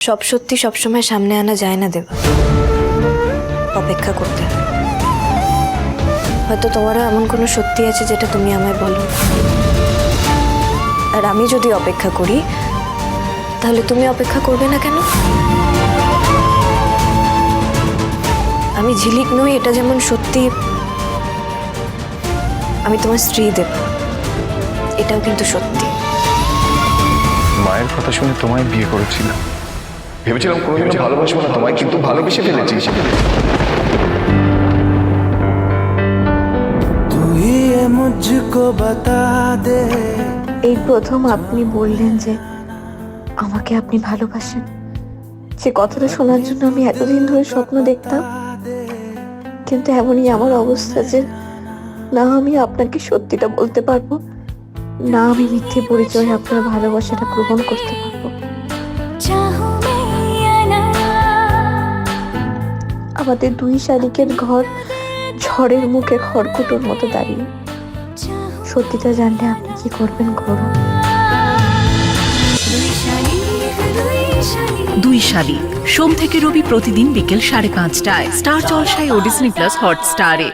সব সত্যি সবসময় সামনে আনা যায় না দেবা, অপেক্ষা করতে হয়। হয়তো তোমারও এমন কোনো সত্যি আছে যেটা তুমি আমায় বলো, আর আমি যদি অপেক্ষা করি তাহলে তুমি অপেক্ষা করবে না কেন? আমি ঝিলিক নই এটা যেমন সত্যি, আমি তোমার স্ত্রী দেবা এটাও কিন্তু সত্যি। মায়ের কথা শুনে তোমায় বিয়ে করেছিলাম, ভেবেছিলাম কোনোদিনও ভালোবাসবো না তোমায়, কিন্তু ভালোবেসে ফেলেছি। এই প্রথম আপনি বললেন যে আমাকে আপনি ভালোবাসেন। যে কথাটা শোনার জন্য আমি এতদিন ধরে স্বপ্ন দেখতাম, কিন্তু এমনই আমার অবস্থা যে না আমি আপনাকে সত্যিটা বলতে পারবো, না আমি মিথ্যে পরিচয়ে আপনার ভালোবাসাটা গ্রহণ করতে পারবো। আমাদের দুই শালিকের ঘর ঝড়ের মুখে খড়কুটোর মতো দাঁড়িয়ে। সত্যিটা জানলে আপনি কি করবেন করুন। দুই শালিক সোম থেকে রবি প্রতিদিন বিকেল 5:30টায় স্টার জলসায় ও ডিজনি প্লাস হটস্টারে।